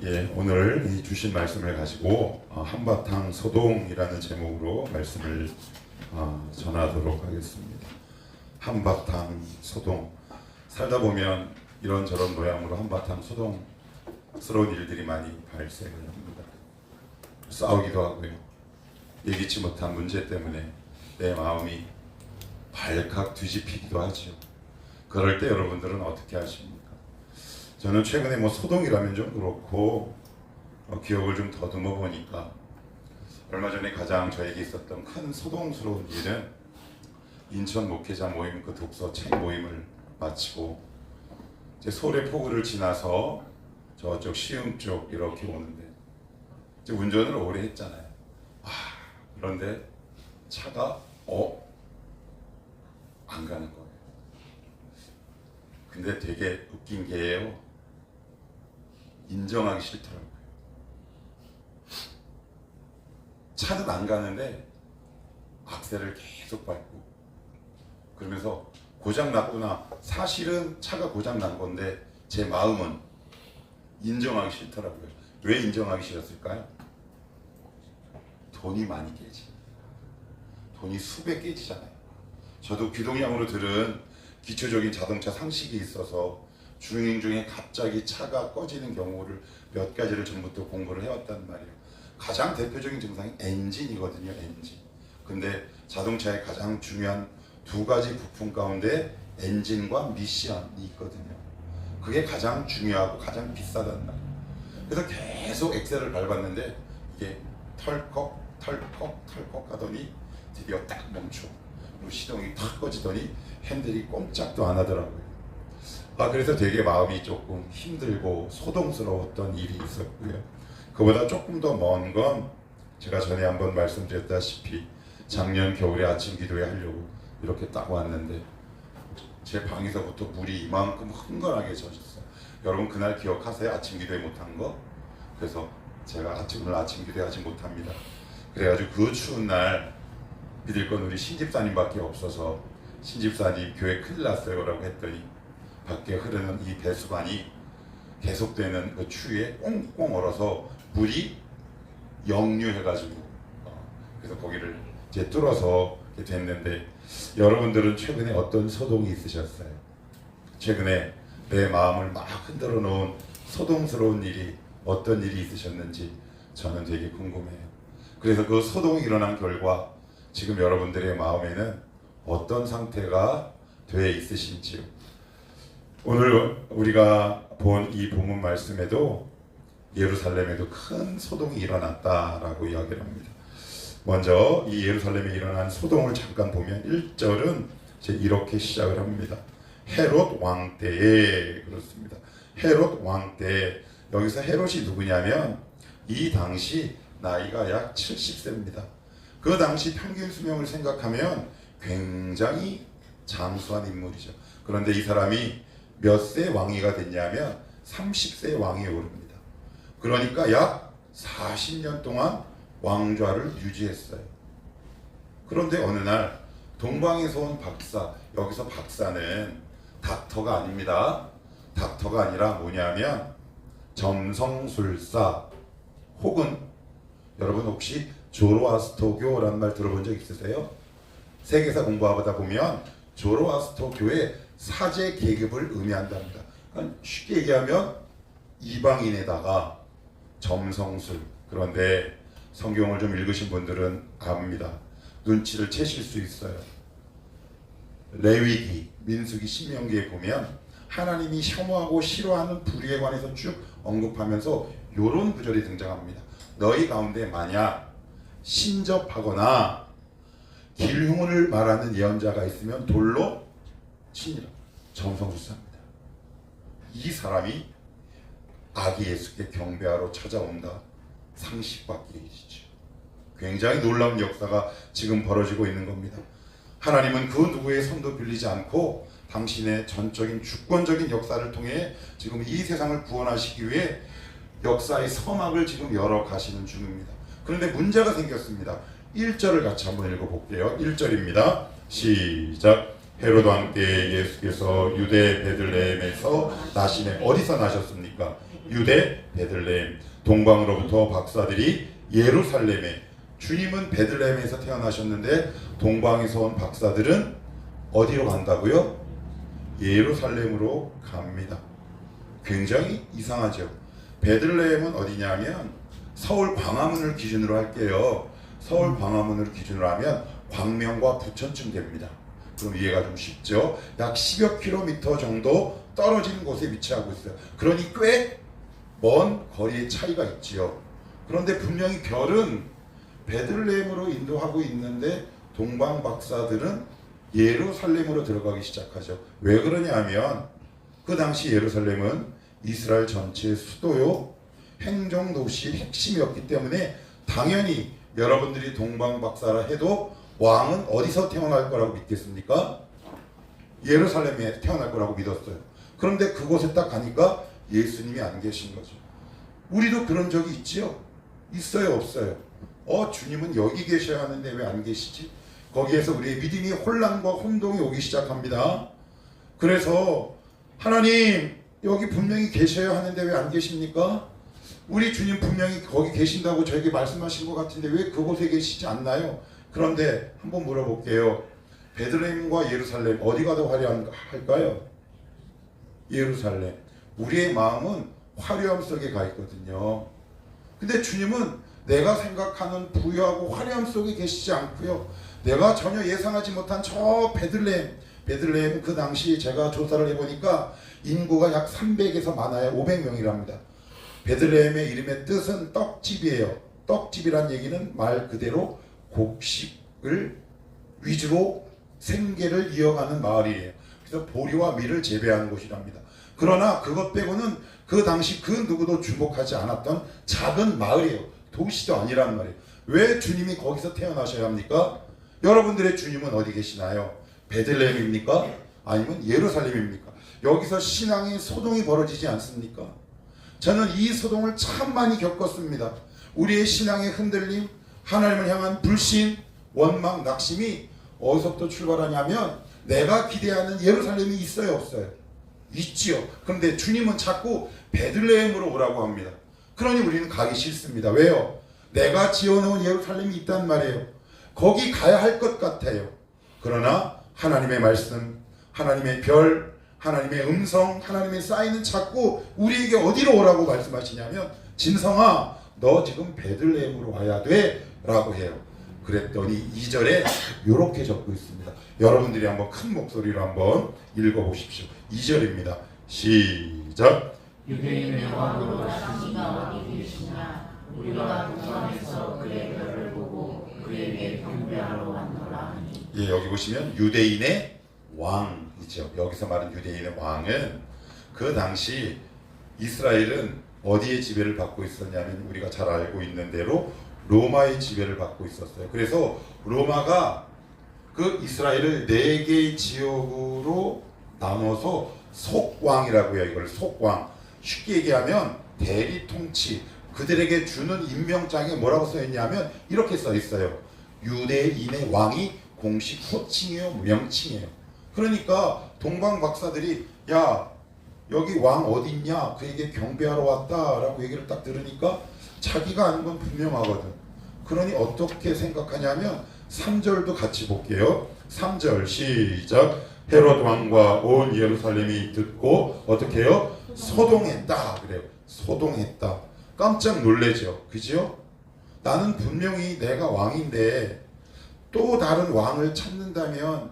예, 오늘 이 주신 말씀을 가지고 한바탕 소동이라는 제목으로 말씀을 전하도록 하겠습니다. 한바탕 소동. 살다 보면 이런저런 모양으로 한바탕 소동스러운 일들이 많이 발생을 합니다. 싸우기도 하고요. 예기치 못한 문제 때문에 내 마음이 발칵 뒤집히기도 하죠. 그럴 때 여러분들은 어떻게 하십니까? 저는 최근에 소동이라면 좀 그렇고 기억을 좀 더듬어 보니까 얼마 전에 가장 저에게 있었던 큰 소동스러운 일은 인천 목회자 모임 그 독서 책 모임을 마치고 이제 서울의 포구를 지나서 저쪽 시흥 쪽 이렇게 오는데 이제 운전을 오래 했잖아요. 그런데 차가 안 가는 거예요. 근데 되게 웃긴 게요. 인정하기 싫더라고요. 차는 안 가는데 악셀을 계속 밟고 그러면서 고장 났구나. 사실은 차가 고장 난 건데 제 마음은 인정하기 싫더라고요. 왜 인정하기 싫었을까요? 돈이 많이 깨지. 돈이 수백 깨지잖아요. 저도 귀동량으로 들은 기초적인 자동차 상식이 있어서 주행 중에 갑자기 차가 꺼지는 경우를 몇 가지를 전부터 공부를 해왔단 말이에요. 가장 대표적인 증상이 엔진이거든요. 엔진. 근데 자동차의 가장 중요한 두 가지 부품 가운데 엔진과 미션이 있거든요. 그게 가장 중요하고 가장 비싸단 말이에요. 그래서 계속 엑셀을 밟았는데 이게 털컥 하더니 드디어 딱 멈춰. 그리고 시동이 탁 꺼지더니 핸들이 꼼짝도 안 하더라고요. 그래서 되게 마음이 조금 힘들고 소동스러웠던 일이 있었고요. 그보다 조금 더 먼 건 제가 전에 한번 말씀드렸다시피 작년 겨울에 아침 기도회 하려고 이렇게 딱 왔는데 제 방에서부터 물이 이만큼 흥건하게 젖었어요. 여러분 그날 기억하세요? 아침 기도회 못한 거? 그래서 제가 오늘 아침 기도회 하지 못합니다. 그래가지고 그 추운 날 믿을 건 우리 신집사님밖에 없어서 신집사님 교회 큰일 났어요 라고 했더니 밖에 흐르는 이 배수관이 계속되는 그 추위에 꽁꽁 얼어서 물이 역류해가지고 그래서 거기를 이제 뚫어서 됐는데 여러분들은 최근에 어떤 소동이 있으셨어요? 최근에 내 마음을 막 흔들어 놓은 소동스러운 일이 어떤 일이 있으셨는지 저는 되게 궁금해요. 그래서 그 소동이 일어난 결과 지금 여러분들의 마음에는 어떤 상태가 돼 있으신지요? 오늘 우리가 본 이 본문 말씀에도 예루살렘에도 큰 소동이 일어났다라고 이야기를 합니다. 먼저 이 예루살렘에 일어난 소동을 잠깐 보면 1절은 이렇게 시작을 합니다. 헤롯 왕 때에 그렇습니다. 헤롯 왕 때 여기서 헤롯이 누구냐면 이 당시 나이가 약 70세입니다. 그 당시 평균 수명을 생각하면 굉장히 장수한 인물이죠. 그런데 이 사람이 몇 세 왕위가 됐냐면 30세 왕위에 오릅니다. 그러니까 약 40년 동안 왕좌를 유지했어요. 그런데 어느 날 동방에서 온 박사, 여기서 박사는 닥터가 아닙니다. 닥터가 아니라 뭐냐면 점성술사 혹은 여러분 혹시 조로아스터교라는 말 들어본 적 있으세요? 세계사 공부하다 보면 조로아스터교의 사제 계급을 의미한답니다. 그러니까 쉽게 얘기하면 이방인에다가 점성술. 그런데 성경을 좀 읽으신 분들은 압니다. 눈치를 채실 수 있어요. 레위기, 민수기, 신명기에 보면 하나님이 혐오하고 싫어하는 불의에 관해서 쭉 언급하면서 이런 구절이 등장합니다. 너희 가운데 만약 신접하거나 길흉을 말하는 예언자가 있으면 돌로 치니라. 점성술사입니다. 이 사람이 아기 예수께 경배하러 찾아온다. 상식밖의 일이죠. 굉장히 놀라운 역사가 지금 벌어지고 있는 겁니다. 하나님은 그 누구의 손도 빌리지 않고 당신의 전적인 주권적인 역사를 통해 지금 이 세상을 구원하시기 위해 역사의 서막을 지금 열어 가시는 중입니다. 그런데 문제가 생겼습니다. 1절을 같이 한번 읽어볼게요. 1절입니다. 시작. 헤롯 왕 때 예수께서 유대 베들레헴에서 나시네. 어디서 나셨습니까? 유대 베들레헴, 동방으로부터 박사들이 예루살렘에, 주님은 베들레헴에서 태어나셨는데 동방에서 온 박사들은 어디로 간다고요? 예루살렘으로 갑니다. 굉장히 이상하죠. 베들레헴은 어디냐면 서울 광화문을 기준으로 할게요. 서울 광화문을 기준으로 하면 광명과 부천쯤 됩니다. 그럼 이해가 좀 쉽죠? 약 10여 킬로미터 정도 떨어지는 곳에 위치하고 있어요. 그러니 꽤 먼 거리의 차이가 있지요. 그런데 분명히 별은 베들레헴으로 인도하고 있는데 동방 박사들은 예루살렘으로 들어가기 시작하죠. 왜 그러냐면 그 당시 예루살렘은 이스라엘 전체의 수도요, 행정도시 핵심이었기 때문에 당연히 여러분들이 동방 박사라 해도 왕은 어디서 태어날 거라고 믿겠습니까? 예루살렘에 태어날 거라고 믿었어요. 그런데 그곳에 딱 가니까 예수님이 안 계신 거죠. 우리도 그런 적이 있지요? 있어요, 없어요? 주님은 여기 계셔야 하는데 왜 안 계시지? 거기에서 우리의 믿음이 혼란과 혼동이 오기 시작합니다. 그래서 하나님 여기 분명히 계셔야 하는데 왜 안 계십니까? 우리 주님 분명히 거기 계신다고 저에게 말씀하신 것 같은데 왜 그곳에 계시지 않나요? 그런데 한번 물어볼게요. 베들레헴과 예루살렘 어디가 더 화려할까요? 예루살렘. 우리의 마음은 화려함 속에 가 있거든요. 근데 주님은 내가 생각하는 부유하고 화려함 속에 계시지 않고요. 내가 전혀 예상하지 못한 저 베들레헴 그 당시 제가 조사를 해보니까 인구가 약 300에서 많아야 500명이랍니다. 베들레헴의 이름의 뜻은 떡집이에요. 떡집이란 얘기는 말 그대로 곡식을 위주로 생계를 이어가는 마을이에요. 그래서 보리와 밀을 재배하는 곳이랍니다. 그러나 그것 빼고는 그 당시 그 누구도 주목하지 않았던 작은 마을이에요. 도시도 아니란 말이에요. 왜 주님이 거기서 태어나셔야 합니까? 여러분들의 주님은 어디 계시나요? 베들레헴입니까? 아니면 예루살렘입니까? 여기서 신앙의 소동이 벌어지지 않습니까? 저는 이 소동을 참 많이 겪었습니다. 우리의 신앙의 흔들림, 하나님을 향한 불신, 원망, 낙심이 어디서부터 출발하냐면 내가 기대하는 예루살렘이 있어요, 없어요? 있지요. 그런데 주님은 자꾸 베들레헴으로 오라고 합니다. 그러니 우리는 가기 싫습니다. 왜요? 내가 지어놓은 예루살렘이 있단 말이에요. 거기 가야 할 것 같아요. 그러나 하나님의 말씀, 하나님의 별, 하나님의 음성, 하나님의 사인은 자꾸 우리에게 어디로 오라고 말씀하시냐면 진성아 너 지금 베들레헴으로 와야 돼 라고 해요. 그랬더니 2절에 이렇게 적고 있습니다. 여러분들이 한번 큰 목소리로 한번 읽어보십시오. 2절입니다. 시작. 유대인의 왕으로 오신 이가 어디 계시냐? 우리가 동방에서 그의 별을 보고 그에게 경배하러 왔노라 하니. 예, 여기 보시면 유대인의 왕이죠. 여기서 말하는 유대인의 왕은 그 당시 이스라엘은 어디의 지배를 받고 있었냐면 우리가 잘 알고 있는 대로 로마의 지배를 받고 있었어요. 그래서 로마가 그 이스라엘을 4개의 지역으로 나눠서 속왕이라고 해요. 이걸 속왕. 쉽게 얘기하면 대리 통치. 그들에게 주는 임명장에 뭐라고 써있냐면 이렇게 써있어요. 유대인의 왕이 공식 호칭이에요, 명칭이에요. 그러니까 동방 박사들이 야 여기 왕 어딨냐? 그에게 경배하러 왔다라고 얘기를 딱 들으니까 자기가 아는 건 분명하거든. 그러니 어떻게 생각하냐면 3절도 같이 볼게요. 3절 시작. 헤롯 왕과 온 예루살렘이 듣고 어떻게 해요? 소동했다 그래요. 소동했다. 깜짝 놀래죠. 그죠? 나는 분명히 내가 왕인데 또 다른 왕을 찾는다면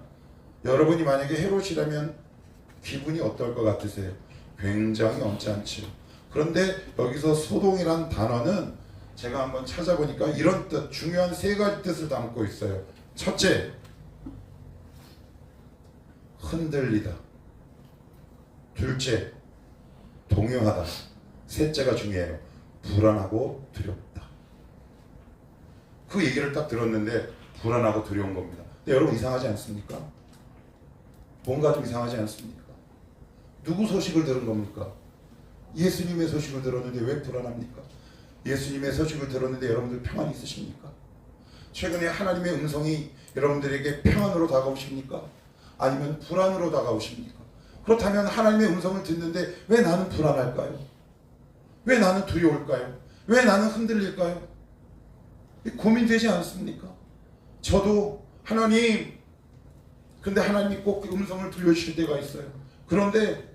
여러분이 만약에 헤롯이라면 기분이 어떨 것 같으세요? 굉장히 언짢죠. 그런데 여기서 소동이란 단어는 제가 한번 찾아보니까 이런 뜻, 중요한 3가지 뜻을 담고 있어요. 첫째, 흔들리다. 둘째, 동요하다. 셋째가 중요해요. 불안하고 두렵다. 그 얘기를 딱 들었는데 불안하고 두려운 겁니다. 근데 여러분 이상하지 않습니까? 뭔가 좀 이상하지 않습니까? 누구 소식을 들은 겁니까? 예수님의 소식을 들었는데 왜 불안합니까? 예수님의 소식을 들었는데 여러분들 평안이 있으십니까? 최근에 하나님의 음성이 여러분들에게 평안으로 다가오십니까? 아니면 불안으로 다가오십니까? 그렇다면 하나님의 음성을 듣는데 왜 나는 불안할까요? 왜 나는 두려울까요? 왜 나는 흔들릴까요? 고민되지 않습니까? 저도 하나님, 근데 하나님이 꼭 음성을 들려주실 때가 있어요. 그런데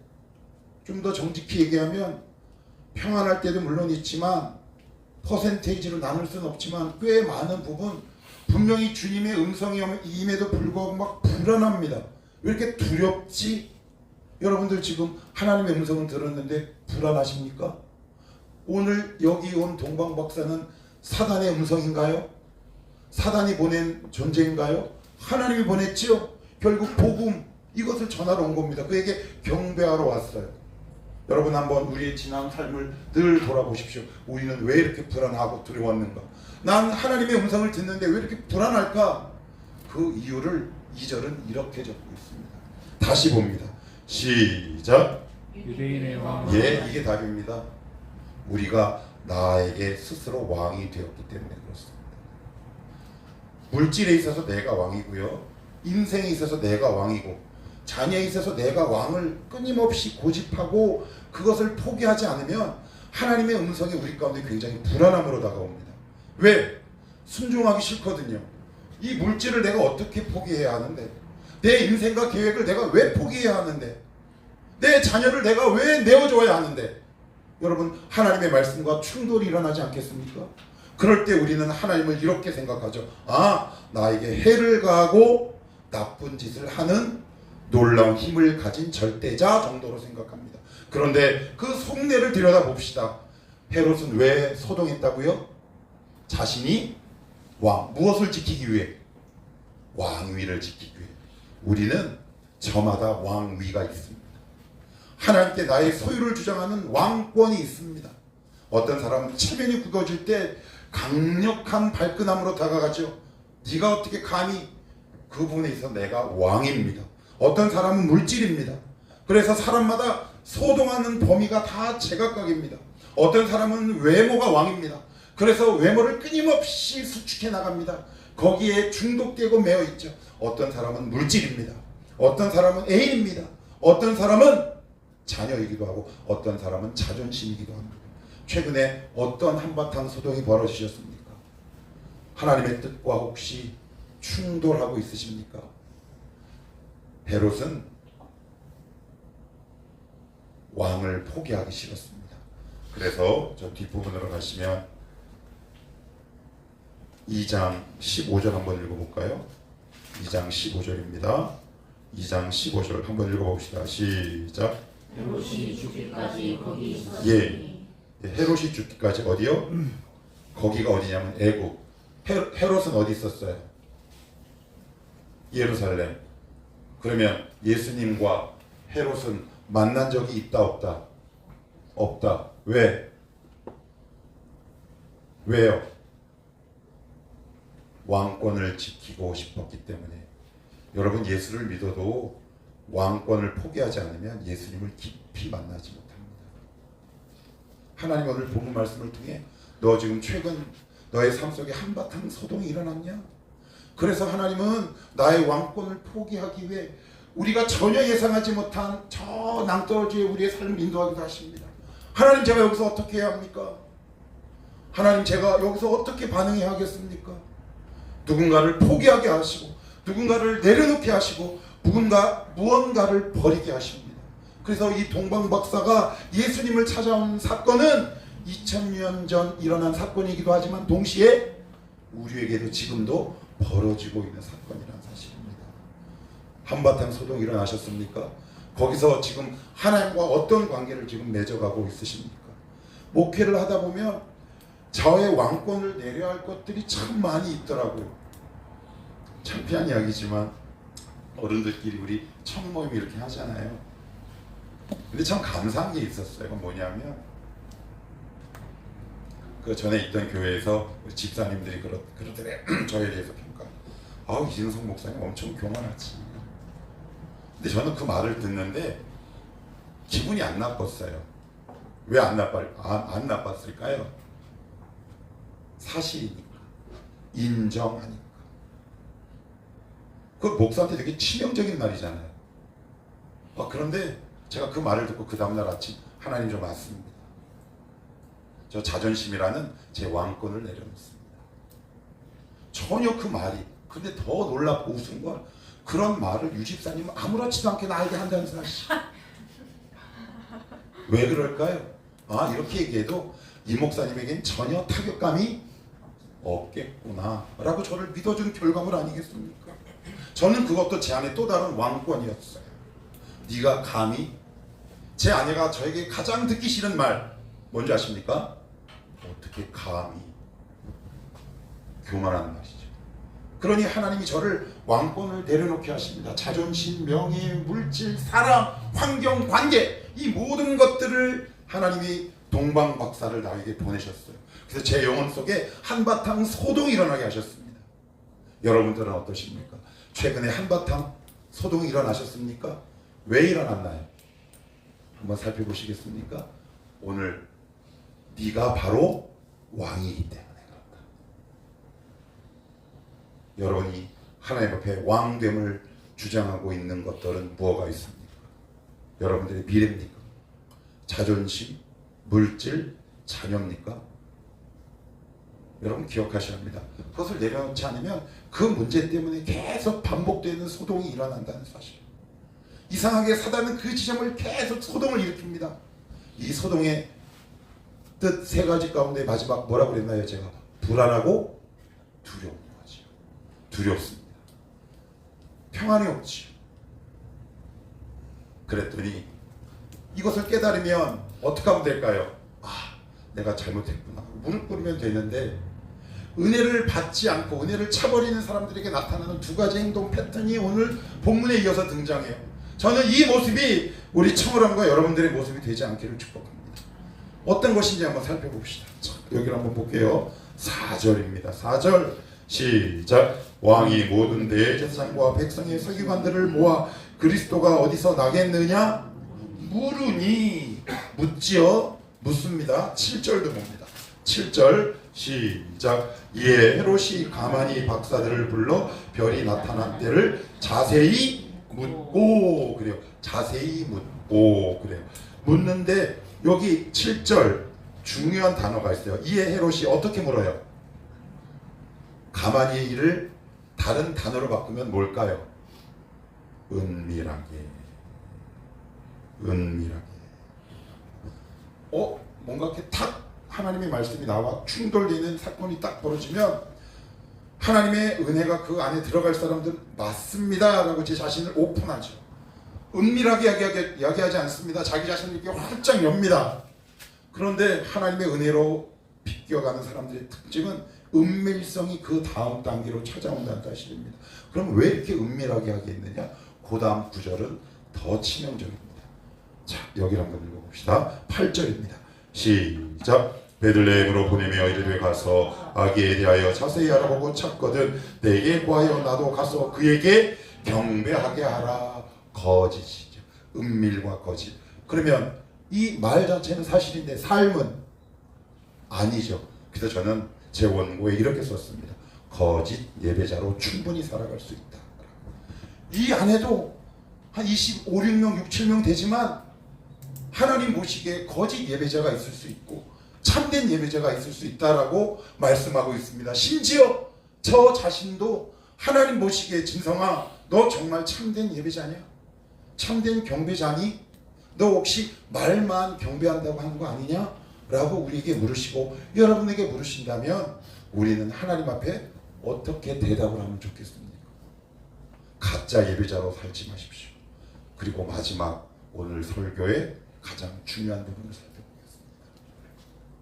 좀 더 정직히 얘기하면 평안할 때도 물론 있지만 퍼센테이지로 나눌 수는 없지만 꽤 많은 부분 분명히 주님의 음성이 임에도 불구하고 막 불안합니다. 왜 이렇게 두렵지? 여러분들 지금 하나님의 음성을 들었는데 불안하십니까? 오늘 여기 온 동방 박사는 사단의 음성인가요? 사단이 보낸 존재인가요? 하나님이 보냈죠. 결국 복음 이것을 전하러 온 겁니다. 그에게 경배하러 왔어요. 여러분 한번 우리의 지난 삶을 늘 돌아보십시오. 우리는 왜 이렇게 불안하고 두려웠는가? 난 하나님의 음성을 듣는데 왜 이렇게 불안할까? 그 이유를 2절은 이렇게 적고 있습니다. 다시 봅니다. 시작. 유대인의 왕. 예, 이게 답입니다. 우리가 나에게 스스로 왕이 되었기 때문에 그렇습니다. 물질에 있어서 내가 왕이고요. 인생에 있어서 내가 왕이고 자녀에 있어서 내가 왕을 끊임없이 고집하고 그것을 포기하지 않으면 하나님의 음성이 우리 가운데 굉장히 불안함으로 다가옵니다. 왜? 순종하기 싫거든요. 이 물질을 내가 어떻게 포기해야 하는데, 내 인생과 계획을 내가 왜 포기해야 하는데, 내 자녀를 내가 왜 내어줘야 하는데, 여러분 하나님의 말씀과 충돌이 일어나지 않겠습니까? 그럴 때 우리는 하나님을 이렇게 생각하죠. 아, 나에게 해를 가하고 나쁜 짓을 하는 놀라운 힘을 가진 절대자 정도로 생각합니다. 그런데 그 속내를 들여다봅시다. 헤롯은 왜 소동했다고요? 자신이 무엇을 지키기 위해? 왕위를 지키기 위해. 우리는 저마다 왕위가 있습니다. 하나님께 나의 소유를 주장하는 왕권이 있습니다. 어떤 사람은 체면이 굵어질 때 강력한 발끈함으로 다가가죠. 네가 어떻게 감히? 그 부분에 있어서 내가 왕입니다. 어떤 사람은 물질입니다. 그래서 사람마다 소동하는 범위가 다 제각각입니다. 어떤 사람은 외모가 왕입니다. 그래서 외모를 끊임없이 수축해 나갑니다. 거기에 중독되고 매여 있죠. 어떤 사람은 물질입니다. 어떤 사람은 애인입니다. 어떤 사람은 자녀이기도 하고 어떤 사람은 자존심이기도 합니다. 최근에 어떤 한바탕 소동이 벌어지셨습니까? 하나님의 뜻과 혹시 충돌하고 있으십니까? 헤롯은 왕을 포기하기 싫었습니다. 그래서 저 뒷부분으로 가시면 2장 15절 한번 읽어볼까요? 2장 15절입니다. 2장 15절 한번 읽어봅시다. 시작. 헤롯이 죽기까지 거기 있었으니. 예, 헤롯이 죽기까지 어디요? 거기가 어디냐면 애국. 헤롯은 어디 있었어요? 예루살렘. 그러면 예수님과 헤롯은 만난 적이 있다 없다? 없다. 왜? 왜요? 왕권을 지키고 싶었기 때문에. 여러분 예수를 믿어도 왕권을 포기하지 않으면 예수님을 깊이 만나지 못합니다. 하나님 오늘 본문 말씀을 통해 너 지금 최근 너의 삶 속에 한바탕 소동이 일어났냐? 그래서 하나님은 나의 왕권을 포기하기 위해 우리가 전혀 예상하지 못한 저 낭떠러지에 우리의 삶을 인도하기도 하십니다. 하나님 제가 여기서 어떻게 해야 합니까? 하나님 제가 여기서 어떻게 반응해야 하겠습니까? 누군가를 포기하게 하시고 누군가를 내려놓게 하시고 무언가를 버리게 하십니다. 그래서 이 동방 박사가 예수님을 찾아온 사건은 2000년 전 일어난 사건이기도 하지만 동시에 우리에게도 지금도 벌어지고 있는 사건이라는 사실입니다. 한바탕 소동이 일어나셨습니까? 거기서 지금 하나님과 어떤 관계를 지금 맺어가고 있으십니까? 목회를 하다 보면 저의 왕권을 내려야 할 것들이 참 많이 있더라고요. 창피한 이야기지만 어른들끼리 우리 첫 모임 이렇게 하잖아요. 근데 참 감사한 게 있었어요. 그건 뭐냐면 그 전에 있던 교회에서 집사님들이 그러더래. 저에 대해서 평가. 아우 이진성 목사님 엄청 교만하지. 근데 저는 그 말을 듣는데 기분이 안 나빴어요. 왜 안 나빴을까요? 사실이니까. 인정하니까. 그 목사한테 되게 치명적인 말이잖아요. 그런데 제가 그 말을 듣고 그 다음날 아침 하나님 좀 왔습니다. 저 자존심이라는 제 왕권을 내려놓습니다. 전혀 그 말이, 근데 더 놀랍고 우스운 건 그런 말을 유 집사님은 아무렇지도 않게 나에게 한다는 사실. 왜 그럴까요? 이렇게 얘기해도 이 목사님에겐 전혀 타격감이 없겠구나 라고 저를 믿어준 결과물 아니겠습니까? 저는 그것도 제 안에 또 다른 왕권이었어요. 네가 감히, 제 아내가 저에게 가장 듣기 싫은 말 뭔지 아십니까? 어떻게 감히, 교만한 말이죠. 그러니 하나님이 저를 왕권을 내려놓게 하십니다. 자존심, 명예, 물질, 사랑, 환경, 관계, 이 모든 것들을 하나님이 동방박사를 나에게 보내셨어요. 그래서 제 영혼 속에 한바탕 소동이 일어나게 하셨습니다. 여러분들은 어떠십니까? 최근에 한바탕 소동이 일어나셨습니까? 왜 일어났나요? 한번 살펴보시겠습니까? 오늘 네가 바로 왕이기 때문에 그렇다. 여러분이 하나님 앞에 왕됨을 주장하고 있는 것들은 무엇가 있습니까? 여러분들의 미래입니까? 자존심, 물질, 자녀입니까? 여러분 기억하셔야 합니다. 그것을 내려놓지 않으면 그 문제 때문에 계속 반복되는 소동이 일어난다는 사실. 이상하게 사단은 그 지점을 계속 소동을 일으킵니다. 이 소동의 뜻 세 가지 가운데 마지막 뭐라고 그랬나요? 제가 불안하고 두려운 거죠. 두렵습니다. 평안이 없지요. 그랬더니 이것을 깨달으면 어떻게 하면 될까요? 내가 잘못했구나. 무릎 꿇으면 되는데 은혜를 받지 않고 은혜를 차버리는 사람들에게 나타나는 두 가지 행동 패턴이 오늘 본문에 이어서 등장해요. 저는 이 모습이 우리 청어람과 여러분들의 모습이 되지 않기를 축복합니다. 어떤 것인지 한번 살펴봅시다. 자, 여기를 한번 볼게요. 4절입니다. 4절 시작. 왕이 모든 대제사장과 백성의 서기관들을 모아 그리스도가 어디서 나겠느냐 물으니, 묻지요, 묻습니다. 7절도 봅니다. 7절 시작. 이에 헤롯이 가만히 박사들을 불러 별이 나타난 때를 자세히 묻고, 그래요. 자세히 묻고, 그래요. 묻는데 여기 7절 중요한 단어가 있어요. 이에 헤롯이 어떻게 물어요? 가만히를 다른 단어로 바꾸면 뭘까요? 은밀하게. 은밀하게. 뭔가 이렇게 탁 하나님의 말씀이 나와 충돌되는 사건이 딱 벌어지면 하나님의 은혜가 그 안에 들어갈 사람들은 맞습니다 라고 제 자신을 오픈하죠. 은밀하게 이야기하지 않습니다. 자기 자신을 이렇게 활짝 엽니다. 그런데 하나님의 은혜로 비껴가는 사람들의 특징은 은밀성이 그 다음 단계로 찾아온다는 사실입니다. 그럼 왜 이렇게 은밀하게 하겠느냐? 그 다음 구절은 더 치명적입니다. 자, 여기를 한번 읽어봅시다. 8절입니다. 시작. 베들레헴으로 보내며 이르되 가서 아기에 대하여 자세히 알아보고 찾거든 내게 구하여 나도 가서 그에게 경배하게 하라. 거짓이죠. 은밀과 거짓. 그러면 이 말 자체는 사실인데 삶은 아니죠. 그래서 저는 제 원고에 이렇게 썼습니다. 거짓 예배자로 충분히 살아갈 수 있다. 이 안에도 한 25, 6명, 6, 7명 되지만 하나님 보시기에 거짓 예배자가 있을 수 있고 참된 예배자가 있을 수 있다라고 말씀하고 있습니다. 심지어 저 자신도 하나님 보시기에 진성아, 너 정말 참된 예배자냐? 참된 경배자니? 너 혹시 말만 경배한다고 하는 거 아니냐? 라고 우리에게 물으시고 여러분에게 물으신다면 우리는 하나님 앞에 어떻게 대답을 하면 좋겠습니까? 가짜 예배자로 살지 마십시오. 그리고 마지막 오늘 설교의 가장 중요한 부분을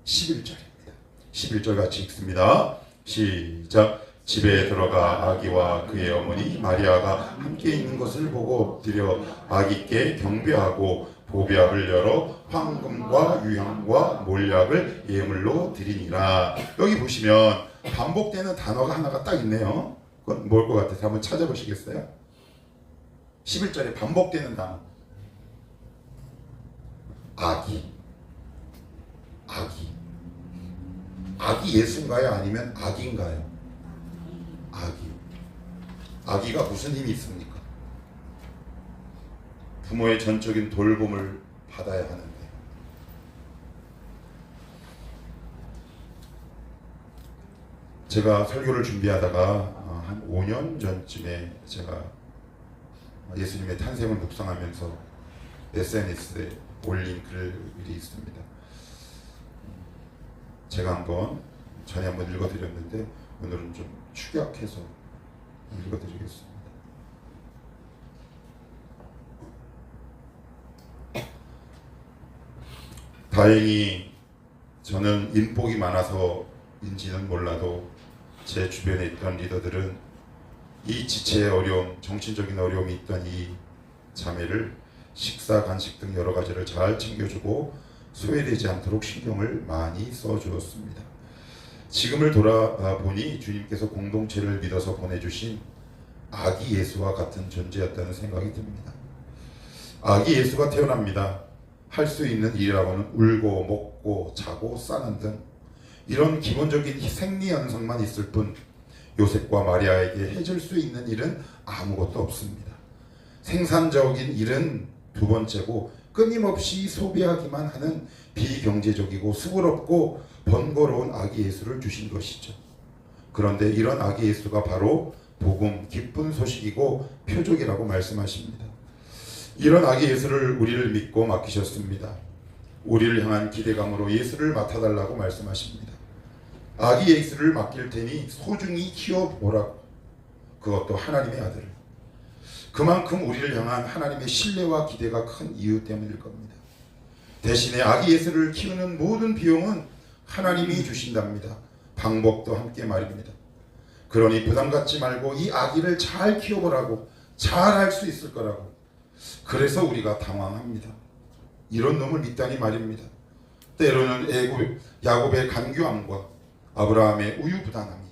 살펴보겠습니다. 11절입니다. 11절 같이 읽습니다. 시작. 집에 들어가 아기와 그의 어머니 마리아가 함께 있는 것을 보고 엎드려 아기께 경배하고 보배압을 열어 황금과 유향과 몰약을 예물로 드리니라. 여기 보시면 반복되는 단어가 하나가 딱 있네요. 그건 뭘 것 같아서 한번 찾아보시겠어요? 11절에 반복되는 단어. 아기. 아기. 아기 예수인가요? 아니면 아기인가요? 아기. 아기가 무슨 힘이 있습니까? 부모의 전적인 돌봄을 받아야 하는데 제가 설교를 준비하다가 한 5년 전쯤에 제가 예수님의 탄생을 묵상하면서 SNS에 올린 글이 있습니다. 제가 전에 한번 읽어드렸는데 오늘은 좀 축약해서 읽어드리겠습니다. 다행히 저는 인복이 많아서인지는 몰라도 제 주변에 있던 리더들은 이 지체의 어려움, 정신적인 어려움이 있던 이 자매를 식사, 간식 등 여러 가지를 잘 챙겨주고 소외되지 않도록 신경을 많이 써주었습니다. 지금을 돌아보니 주님께서 공동체를 믿어서 보내주신 아기 예수와 같은 존재였다는 생각이 듭니다. 아기 예수가 태어납니다. 할 수 있는 일이라고는 울고 먹고 자고 싸는 등 이런 기본적인 생리 현상만 있을 뿐 요셉과 마리아에게 해줄 수 있는 일은 아무것도 없습니다. 생산적인 일은 두 번째고 끊임없이 소비하기만 하는 비경제적이고 수고롭고 번거로운 아기 예수를 주신 것이죠. 그런데 이런 아기 예수가 바로 복음, 기쁜 소식이고 표적이라고 말씀하십니다. 이런 아기 예수를 우리를 믿고 맡기셨습니다. 우리를 향한 기대감으로 예수를 맡아달라고 말씀하십니다. 아기 예수를 맡길 테니 소중히 키워보라고. 그것도 하나님의 아들을. 그만큼 우리를 향한 하나님의 신뢰와 기대가 큰 이유 때문일 겁니다. 대신에 아기 예수를 키우는 모든 비용은 하나님이 주신답니다. 방법도 함께 말입니다. 그러니 부담 갖지 말고 이 아기를 잘 키워보라고. 잘 할 수 있을 거라고. 그래서 우리가 당황합니다. 이런 놈을 믿다니 말입니다. 때로는 야곱의 간교함과 아브라함의 우유부단함이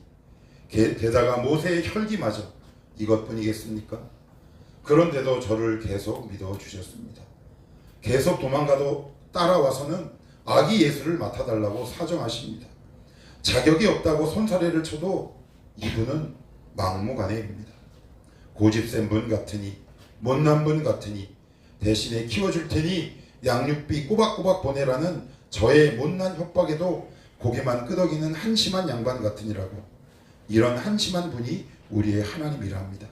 게다가 모세의 혈기마저 이것뿐이겠습니까? 그런데도 저를 계속 믿어주셨습니다. 계속 도망가도 따라와서는 아기 예수를 맡아달라고 사정하십니다. 자격이 없다고 손사래를 쳐도 이분은 막무가내입니다. 고집센 분 같으니 못난 분 같으니 대신에 키워줄 테니 양육비 꼬박꼬박 보내라는 저의 못난 협박에도 고개만 끄덕이는 한심한 양반 같으니라고. 이런 한심한 분이 우리의 하나님이라 합니다.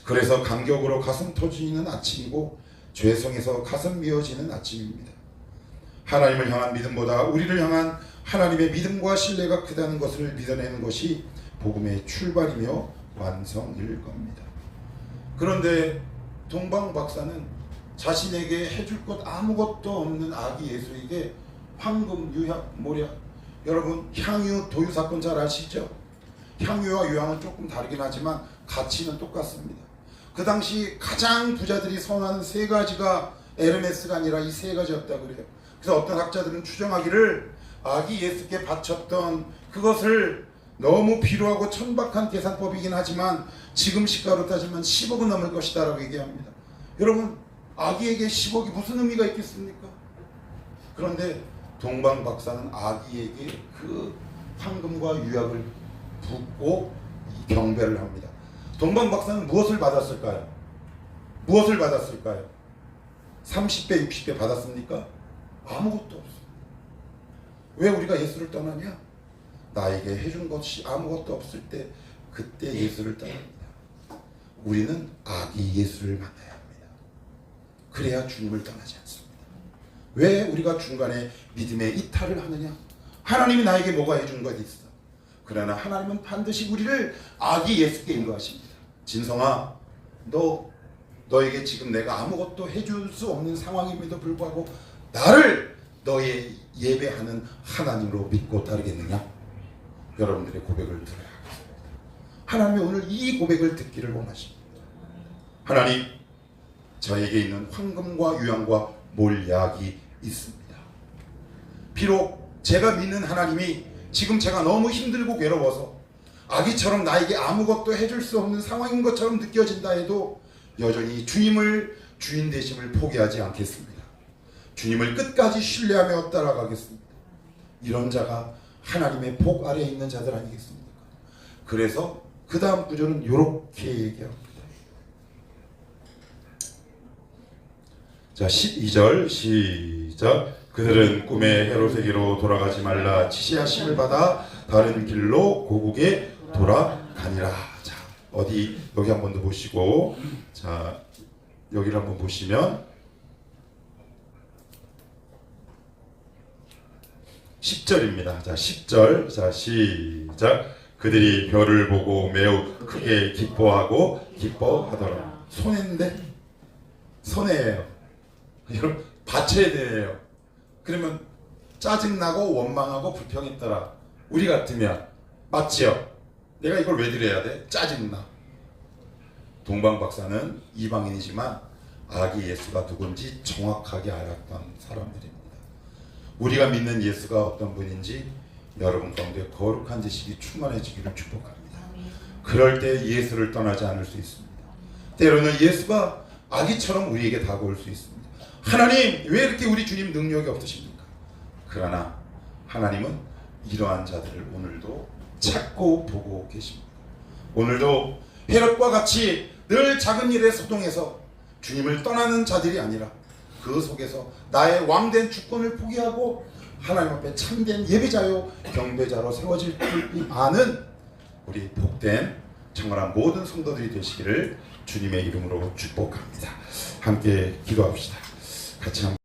그래서 감격으로 가슴 터지는 아침이고 죄성에서 가슴 미어지는 아침입니다. 하나님을 향한 믿음보다 우리를 향한 하나님의 믿음과 신뢰가 크다는 것을 믿어내는 것이 복음의 출발이며 완성일 겁니다. 그런데 동방 박사는 자신에게 해줄 것 아무것도 없는 아기 예수에게 황금, 유향, 모략, 여러분 향유, 도유 사건 잘 아시죠? 향유와 유향은 조금 다르긴 하지만 가치는 똑같습니다. 그 당시 가장 부자들이 선호하는 세 가지가 에르메스가 아니라 이 세 가지였다고 그래요. 그래서 어떤 학자들은 추정하기를 아기 예수께 바쳤던 그것을 너무 비루하고 천박한 계산법이긴 하지만 지금 시가로 따지면 10억은 넘을 것이다 라고 얘기합니다. 여러분 아기에게 10억이 무슨 의미가 있겠습니까? 그런데 동방 박사는 아기에게 그 황금과 유약을 붓고 경배를 합니다. 동방 박사는 무엇을 받았을까요? 무엇을 받았을까요? 30배, 60배 받았습니까? 아무것도 없습니다. 왜 우리가 예수를 떠나냐? 나에게 해준 것이 아무것도 없을 때 그때 예수를 떠납니다. 우리는 아기 예수를 만나야 합니다. 그래야 주님을 떠나지 않습니다. 왜 우리가 중간에 믿음의 이탈을 하느냐? 하나님이 나에게 뭐가 해준 것이 있어. 그러나 하나님은 반드시 우리를 아기 예수께 인도하십니다. 진성아, 너에게 지금 내가 아무것도 해줄 수 없는 상황임에도 불구하고 나를 너의 예배하는 하나님으로 믿고 따르겠느냐? 여러분들의 고백을 들어야 하겠습니다. 하나님이 오늘 이 고백을 듣기를 원하십니다. 하나님, 저에게 있는 황금과 유향과 몰약이 있습니다. 비록 제가 믿는 하나님이 지금 제가 너무 힘들고 괴로워서 아기처럼 나에게 아무것도 해줄 수 없는 상황인 것처럼 느껴진다 해도 여전히 주님을 주인 되심을 포기하지 않겠습니다. 주님을 끝까지 신뢰하며 따라가겠습니다. 이런 자가 하나님의 복 아래에 있는 자들 아니겠습니까? 그래서 그 다음 구절은 이렇게 얘기합니다. 자, 12절 시작. 그들은 꿈의 헤롯에게로 돌아가지 말라 지시하심을 받아 다른 길로 고국에 돌아가니라. 자, 어디 여기 한번 더 보시고, 자 여기를 한번 보시면 10절입니다. 자 10절, 자 시작. 그들이 별을 보고 매우 크게 기뻐하고 기뻐하더라. 손해인데? 손해예요. 여러분 받쳐야 돼요. 그러면 짜증나고 원망하고 불평했더라. 우리 같으면 맞지요? 내가 이걸 왜 드려야 돼? 짜증나. 동방 박사는 이방인이지만 아기 예수가 누군지 정확하게 알았던 사람들입니다. 우리가 믿는 예수가 어떤 분인지 여러분 가운데 거룩한 지식이 충만해지기를 축복합니다. 그럴 때 예수를 떠나지 않을 수 있습니다. 때로는 예수가 아기처럼 우리에게 다가올 수 있습니다. 하나님, 왜 이렇게 우리 주님 능력이 없으십니까? 그러나 하나님은 이러한 자들을 오늘도 찾고 보고 계십니다. 오늘도 헤롯과 같이 늘 작은 일에 소동해서 주님을 떠나는 자들이 아니라 그 속에서 나의 왕된 주권을 포기하고 하나님 앞에 참된 예배자요 경배자로 세워질 줄 아는 우리 복된 정말한 모든 성도들이 되시기를 주님의 이름으로 축복합니다. 함께 기도합시다. 같이 한번